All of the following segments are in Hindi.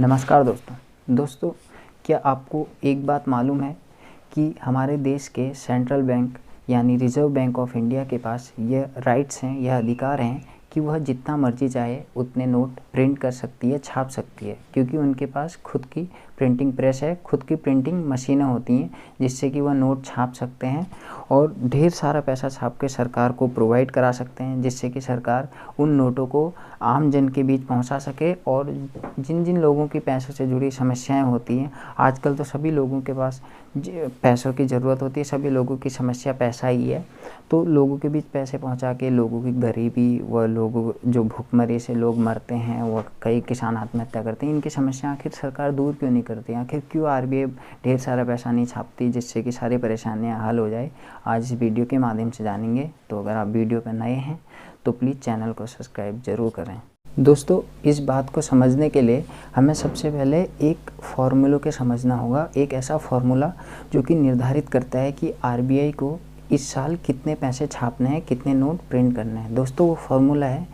नमस्कार दोस्तों, क्या आपको एक बात मालूम है कि हमारे देश के सेंट्रल बैंक यानी रिज़र्व बैंक ऑफ इंडिया के पास यह राइट्स हैं, यह अधिकार हैं कि वह जितना मर्जी चाहे उतने नोट प्रिंट कर सकती है, छाप सकती है, क्योंकि उनके पास खुद की प्रिंटिंग प्रेस है, खुद की प्रिंटिंग मशीनें होती हैं जिससे कि वह नोट छाप सकते हैं और ढेर सारा पैसा छाप के सरकार को प्रोवाइड करा सकते हैं, जिससे कि सरकार उन नोटों को आम जन के बीच पहुंचा सके। और जिन जिन लोगों की पैसों से जुड़ी समस्याएं होती हैं, आजकल तो सभी लोगों के पास पैसों की ज़रूरत होती है, सभी लोगों की समस्या पैसा ही है, तो लोगों के बीच पैसे पहुंचा के लोगों की गरीबी व लोगों जो भुखमरी से लोग मरते हैं, वह कई किसान आत्महत्या करते हैं, इनकी समस्या आखिर सरकार दूर क्यों नहीं करती? आखिर क्यों आरबीआई ढेर सारा पैसा नहीं छापती जिससे कि सारी परेशानियां हल हो जाए? आज इस वीडियो के माध्यम से जानेंगे। तो अगर आप वीडियो पर नए हैं तो प्लीज़ चैनल को सब्सक्राइब ज़रूर करें। दोस्तों, इस बात को समझने के लिए हमें सबसे पहले एक फार्मूले को समझना होगा, एक ऐसा फार्मूला जो कि निर्धारित करता है कि आरबीआई को इस साल कितने पैसे छापने हैं, कितने नोट प्रिंट करने हैं। दोस्तों, वो फार्मूला है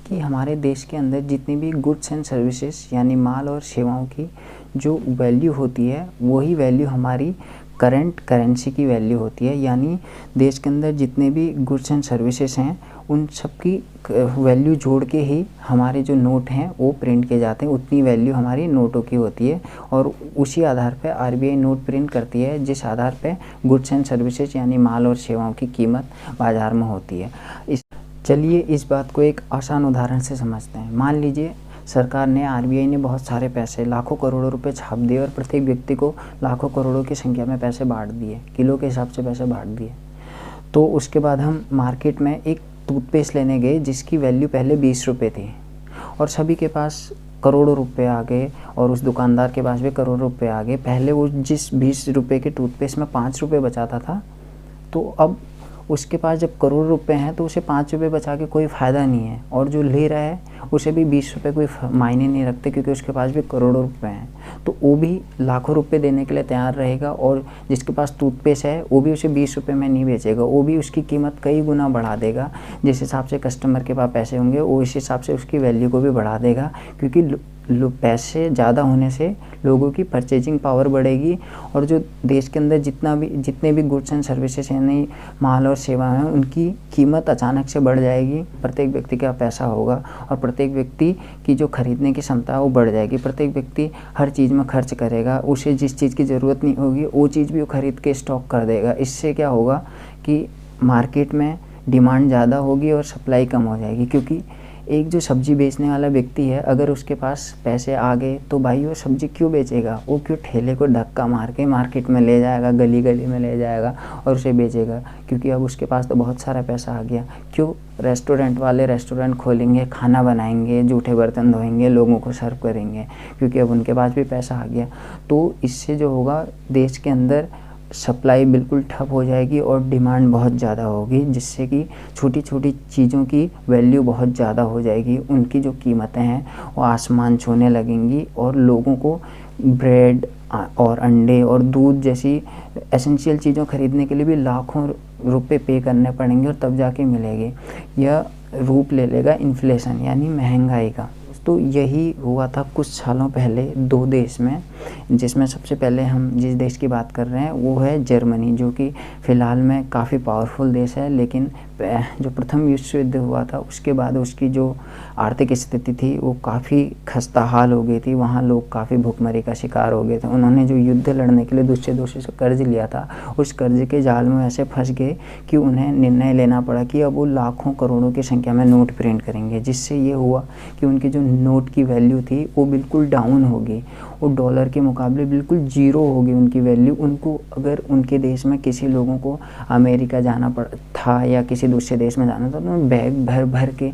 कि हमारे देश के अंदर जितनी भी गुड्स एंड सर्विसेज यानी माल और सेवाओं की जो वैल्यू होती है, वही वैल्यू हमारी करंट करेंसी की वैल्यू होती है। यानी देश के अंदर जितने भी गुड्स एंड सर्विसेज हैं, उन सब की वैल्यू जोड़ के ही हमारे जो नोट हैं वो प्रिंट किए जाते हैं, उतनी वैल्यू हमारी नोटों की होती है और उसी आधार पर आरबीआई नोट प्रिंट करती है, जिस आधार पर गुड्स एंड सर्विसेज यानी माल और सेवाओं की कीमत बाज़ार में होती है। चलिए इस बात को एक आसान उदाहरण से समझते हैं। मान लीजिए सरकार ने, आरबीआई ने बहुत सारे पैसे, लाखों करोड़ों रुपए छाप दिए और प्रत्येक व्यक्ति को लाखों करोड़ों की संख्या में पैसे बांट दिए, किलो के हिसाब से पैसे बांट दिए। तो उसके बाद हम मार्केट में एक टूथपेस्ट लेने गए जिसकी वैल्यू पहले 20 रुपये थी और सभी के पास करोड़ों रुपए आ गए और उस दुकानदार के पास भी करोड़ों रुपए आ गए। पहले वो जिस 20 रुपये के टूथपेस्ट में 5 रुपये बचाता था, तो अब उसके पास जब करोड़ रुपए हैं तो उसे 5 रुपये बचा के कोई फ़ायदा नहीं है, और जो ले रहा है उसे भी 20 रुपये कोई मायने नहीं रखते क्योंकि उसके पास भी करोड़ों रुपए हैं। तो वो भी लाखों रुपए देने के लिए तैयार रहेगा और जिसके पास टूथपेस्ट है वो भी उसे 20 रुपये में नहीं बेचेगा, वो भी उसकी कीमत कई गुना बढ़ा देगा। जिस हिसाब से कस्टमर के पास पैसे होंगे वो इस हिसाब से उसकी वैल्यू को भी बढ़ा देगा, क्योंकि पैसे ज़्यादा होने से लोगों की परचेजिंग पावर बढ़ेगी और जो देश के अंदर जितने भी गुड्स एंड सर्विसेज यानी माल और सेवा हैं, उनकी कीमत अचानक से बढ़ जाएगी। प्रत्येक व्यक्ति का पैसा होगा और प्रत्येक व्यक्ति की जो खरीदने की क्षमता है वो बढ़ जाएगी। प्रत्येक व्यक्ति हर चीज़ में खर्च करेगा, उसे जिस चीज़ की ज़रूरत नहीं होगी वो चीज़ भी वो खरीद के स्टॉक कर देगा। इससे क्या होगा कि मार्केट में डिमांड ज़्यादा होगी और सप्लाई कम हो जाएगी, क्योंकि एक जो सब्ज़ी बेचने वाला व्यक्ति है, अगर उसके पास पैसे आ गए तो भाई वो सब्ज़ी क्यों बेचेगा? वो क्यों ठेले को धक्का मार के मार्केट में ले जाएगा, गली गली में ले जाएगा और उसे बेचेगा? क्योंकि अब उसके पास तो बहुत सारा पैसा आ गया। क्यों? रेस्टोरेंट वाले रेस्टोरेंट खोलेंगे, खाना बनाएंगे, जूठे बर्तन धोएंगे, लोगों को सर्व करेंगे, क्योंकि अब उनके पास भी पैसा आ गया। तो इससे जो होगा, देश के अंदर सप्लाई बिल्कुल ठप हो जाएगी और डिमांड बहुत ज़्यादा होगी, जिससे कि छोटी छोटी चीज़ों की वैल्यू बहुत ज़्यादा हो जाएगी। उनकी जो कीमतें हैं वो आसमान छूने लगेंगी और लोगों को ब्रेड और अंडे और दूध जैसी एसेंशियल चीज़ों खरीदने के लिए भी लाखों रुपए पे करने पड़ेंगे और तब जाके मिलेगी। यह रूप ले लेगा इन्फ्लेशन यानी महंगाई का। तो यही हुआ था कुछ सालों पहले 2 देश में, जिसमें सबसे पहले हम जिस देश की बात कर रहे हैं वो है जर्मनी, जो कि फ़िलहाल में काफ़ी पावरफुल देश है। लेकिन जो प्रथम विश्व युद्ध हुआ था उसके बाद उसकी जो आर्थिक स्थिति थी वो काफ़ी खस्ता हाल हो गई थी। वहाँ लोग काफ़ी भुखमरी का शिकार हो गए थे। उन्होंने जो युद्ध लड़ने के लिए दूसरे देशों से कर्ज लिया था, उस कर्ज के जाल में ऐसे फंस गए कि उन्हें निर्णय लेना पड़ा कि अब वो लाखों करोड़ों की संख्या में नोट प्रिंट करेंगे। जिससे ये हुआ कि उनकी जो नोट की वैल्यू थी वो बिल्कुल डाउन होगी, वो डॉलर के मुकाबले बिल्कुल ज़ीरो होगी उनकी वैल्यू। उनको अगर उनके देश में किसी लोगों को अमेरिका जाना था या किसी दूसरे देश में जाना था तो उन्हें बैग भर भर के,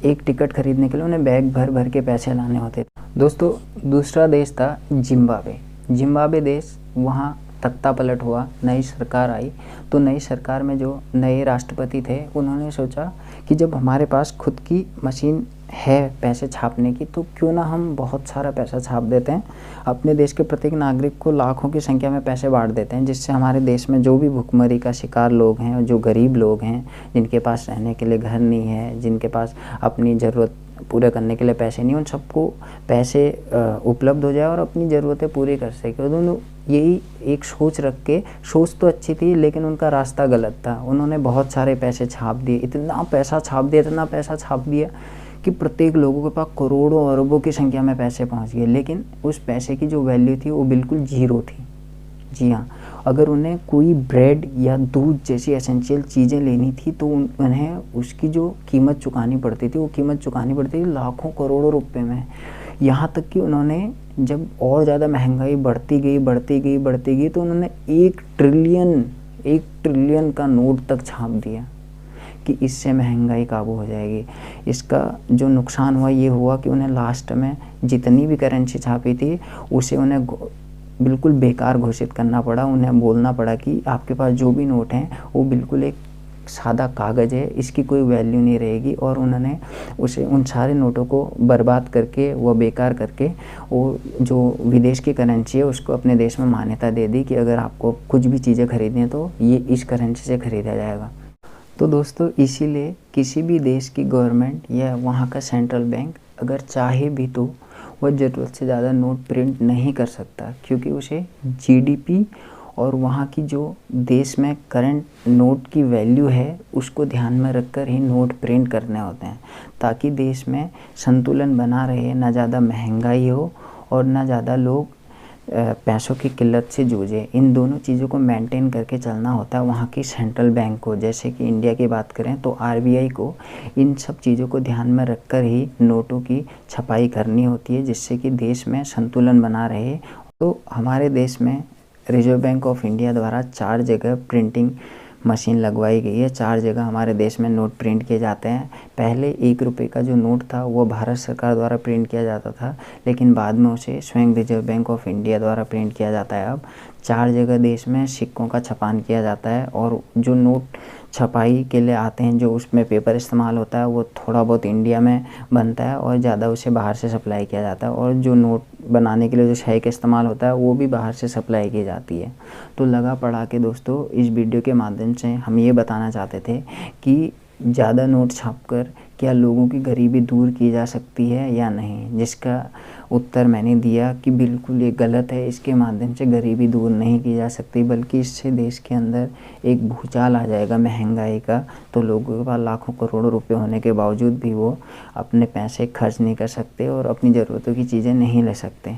एक टिकट खरीदने के लिए उन्हें बैग भर भर के पैसे लाने होते थे। दोस्तों, दूसरा देश था जिम्बाब्वे देश। वहाँ तख्ता पलट हुआ, नई सरकार आई। तो नई सरकार में जो नए राष्ट्रपति थे उन्होंने सोचा कि जब हमारे पास खुद की मशीन है पैसे छापने की, तो क्यों ना हम बहुत सारा पैसा छाप देते हैं, अपने देश के प्रत्येक नागरिक को लाखों की संख्या में पैसे बांट देते हैं, जिससे हमारे देश में जो भी भुखमरी का शिकार लोग हैं, जो गरीब लोग हैं, जिनके पास रहने के लिए घर नहीं है, जिनके पास अपनी ज़रूरत पूरे करने के लिए पैसे नहीं, उन सबको पैसे उपलब्ध हो जाए और अपनी ज़रूरतें पूरी कर सके। दोनों यही एक सोच रख के, सोच तो अच्छी थी लेकिन उनका रास्ता गलत था। उन्होंने बहुत सारे पैसे छाप दिए, इतना पैसा छाप दिया कि प्रत्येक लोगों के पास करोड़ों अरबों की संख्या में पैसे पहुंच गए, लेकिन उस पैसे की जो वैल्यू थी वो बिल्कुल ज़ीरो थी। जी हाँ, अगर उन्हें कोई ब्रेड या दूध जैसी एसेंशियल चीज़ें लेनी थी तो उन्हें उसकी जो कीमत चुकानी पड़ती थी, वो कीमत चुकानी पड़ती थी लाखों करोड़ों रुपए में। यहाँ तक कि उन्होंने जब और ज़्यादा महंगाई बढ़ती गई तो उन्होंने 1 ट्रिलियन का नोट तक छाप दिया कि इससे महंगाई काबू हो जाएगी। इसका जो नुकसान हुआ ये हुआ कि उन्हें लास्ट में जितनी भी करेंसी छापी थी उसे उन्हें बिल्कुल बेकार घोषित करना पड़ा। उन्हें बोलना पड़ा कि आपके पास जो भी नोट हैं वो बिल्कुल एक सादा कागज़ है, इसकी कोई वैल्यू नहीं रहेगी। और उन्होंने उसे उन सारे नोटों को बर्बाद करके, वो बेकार करके, वो जो विदेश की करेंसी है उसको अपने देश में मान्यता दे दी कि अगर आपको कुछ भी चीज़ें खरीदनी है तो ये इस करेंसी से ख़रीदा जाएगा। तो दोस्तों इसीलिए किसी भी देश की गवर्नमेंट या वहाँ का सेंट्रल बैंक अगर चाहे भी तो वह ज़रूरत से ज़्यादा नोट प्रिंट नहीं कर सकता, क्योंकि उसे जीडीपी और वहाँ की जो देश में करंट नोट की वैल्यू है उसको ध्यान में रखकर ही नोट प्रिंट करने होते हैं, ताकि देश में संतुलन बना रहे, ना ज़्यादा महंगाई हो और ना ज़्यादा लोग पैसों की किल्लत से जूझे। इन दोनों चीज़ों को मेंटेन करके चलना होता है वहाँ की सेंट्रल बैंक को। जैसे कि इंडिया की बात करें तो आरबीआई को इन सब चीज़ों को ध्यान में रखकर ही नोटों की छपाई करनी होती है, जिससे कि देश में संतुलन बना रहे। तो हमारे देश में रिजर्व बैंक ऑफ इंडिया द्वारा 4 जगह प्रिंटिंग मशीन लगवाई गई है। 4 जगह हमारे देश में नोट प्रिंट किए जाते हैं। पहले 1 रुपये का जो नोट था वो भारत सरकार द्वारा प्रिंट किया जाता था, लेकिन बाद में उसे स्वयं रिजर्व बैंक ऑफ इंडिया द्वारा प्रिंट किया जाता है। अब 4 जगह देश में सिक्कों का छपान किया जाता है, और जो नोट छपाई के लिए आते हैं, जो उसमें पेपर इस्तेमाल होता है, वो थोड़ा बहुत इंडिया में बनता है और ज़्यादा उसे बाहर से सप्लाई किया जाता है। और जो नोट बनाने के लिए जो स्याही का इस्तेमाल होता है वो भी बाहर से सप्लाई की जाती है। तो लगा पड़ा के दोस्तों इस वीडियो के माध्यम से हम ये बताना चाहते थे कि ज़्यादा नोट छापकर क्या लोगों की गरीबी दूर की जा सकती है या नहीं, जिसका उत्तर मैंने दिया कि बिल्कुल ये गलत है। इसके माध्यम से गरीबी दूर नहीं की जा सकती, बल्कि इससे देश के अंदर एक भूचाल आ जाएगा महंगाई का। तो लोगों के पास लाखों करोड़ों रुपए होने के बावजूद भी वो अपने पैसे खर्च नहीं कर सकते और अपनी ज़रूरतों की चीज़ें नहीं ले सकते।